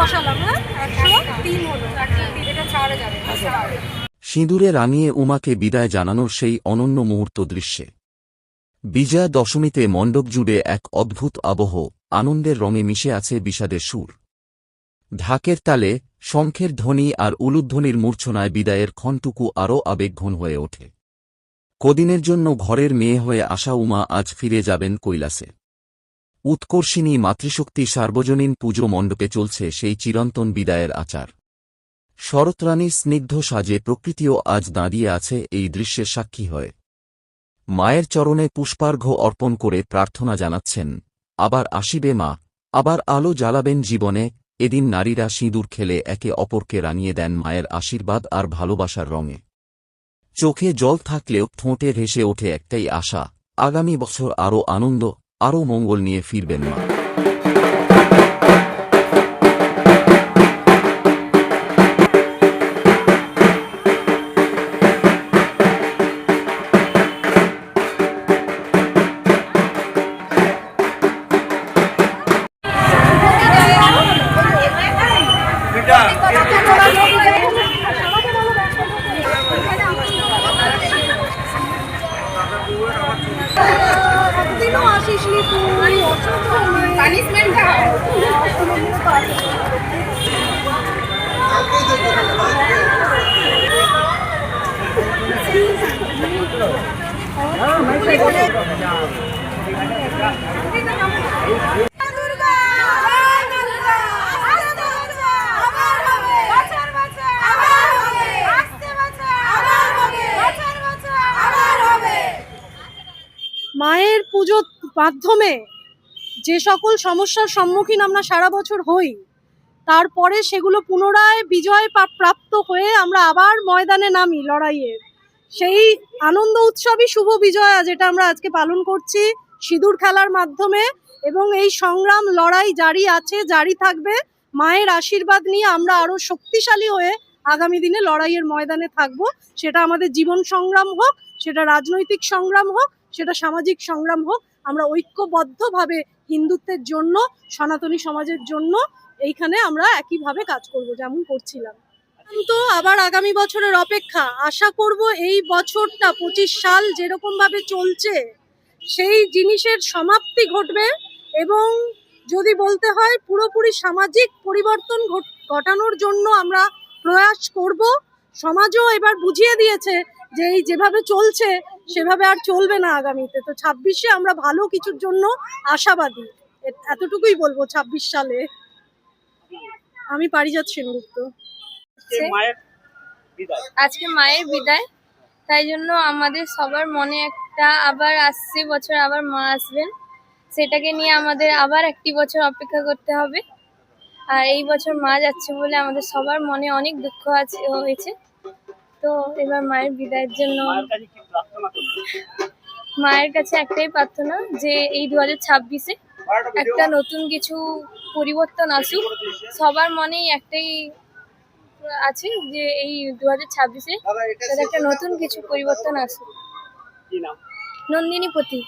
বসালাম, হ্যাঁ 103 হলো, এটা ছাড়া যাবে। সিঁদুরে রাঙিয়ে উমাকে বিদায় জানানোর সেই অনন্য মুহূর্ত দৃশ্যে বিজয়া দশমীতে মণ্ডপ জুড়ে এক অদ্ভুত আবহ, আনন্দের রঙে মিশে আছে বিষাদের সুর। ঢাকের তালে, শঙ্খের ধ্বনি আর উলুধ্বনির মূর্ছনায় বিদায়ের ক্ষণটুকু আরও আবেগঘন হয়ে ওঠে। কদিনের জন্য ঘরের মেয়ে হয়ে আসা উমা আজ ফিরে যাবেন কৈলাসে। উৎকর্ষিণী মাতৃশক্তি সার্বজনীন পুজো মণ্ডপে চলছে সেই চিরন্তন বিদায়ের আচার। শরৎরানীর স্নিগ্ধ সাজে প্রকৃতিও আজ দাঁড়িয়ে আছে এই দৃশ্যের সাক্ষী হয়ে। মায়ের চরণে পুষ্পার্ঘ্য অর্পণ করে প্রার্থনা জানাচ্ছেন, আবার আসিবে মা, আবার আলো জ্বালাবেন জীবনে। এদিন নারীরা সিঁদুর খেলে একে অপরকে রাঙিয়ে দেন মায়ের আশীর্বাদ আর ভালোবাসার রঙে। চোখে জল থাকলেও ঠোঁটে ভেসে ওঠে একটাই আশা, আগামী বছর আরও আনন্দ, আরও মঙ্গল নিয়ে ফিরবেন মা। মায়ের পুজোর মাধ্যমে যে সকল সমস্যার সম্মুখীন আমরা সারা বছর হই, তারপরে সেগুলো পুনরায় বিজয় প্রাপ্ত হয়ে আমরা আবার ময়দানে নামি লড়াইয়ের। সেই আনন্দ উৎসবই শুভ বিজয়া, যেটা আমরা আজকে পালন করছি সিঁদুর খেলার মাধ্যমে। এবং এই সংগ্রাম লড়াই জারি আছে, জারি থাকবে। মায়ের আশীর্বাদ নিয়ে আমরা আরো শক্তিশালী হয়ে আগামী দিনে লড়াইয়ের ময়দানে থাকব। সেটা আমাদের জীবন সংগ্রাম হোক, সেটা রাজনৈতিক সংগ্রাম হোক, সেটা সামাজিক সংগ্রাম হোক, আমরা ঐক্যবদ্ধভাবে হিন্দুত্বের জন্য, সনাতনী সমাজের জন্য এইখানে আমরা একইভাবে কাজ করব যেমন করছিলাম। তো আবার আগামী বছরের অপেক্ষা, আশা করব এই বছরটা 25 সাল যেরকম ভাবে চলছে সেই জিনিসের সমাপ্তি ঘটবে। এবং যদি বলতে হয় পুরোপুরি সামাজিক পরিবর্তন ঘটানোর জন্য আমরা প্রয়াস করব। সমাজও এবার বুঝিয়ে দিয়েছে যে এই যেভাবে চলছে সেভাবে আর চলবে না আগামীতে। তো 26-এ আমরা ভালো কিছুর জন্য আশাবাদী, এতটুকুই বলবো 26 সালে। আমি পারিজাত সেনগুপ্ত। আজকে মায়ের বিদায়, তাই জন্য আমাদের সবার মনে একটা আবার আসছে বছর আবার মা আসবেন, সেটাকে নিয়ে আমাদের আবার একটি বছর অপেক্ষা করতে হবে। আর এই বছর মা যাচ্ছে বলে আমাদের সবার মনে অনেক দুঃখ হয়েছে। তো এবার মায়ের বিদায়ের জন্য মায়ের কাছে একটাই প্রার্থনা যে এই 2026-এ একটা নতুন কিছু পরিবর্তন আসুক। সবার মনেই একটাই আছে যে এই 2026-এ একটা নতুন কিছু পরিবর্তন আসুক। নন্দিনী পতি।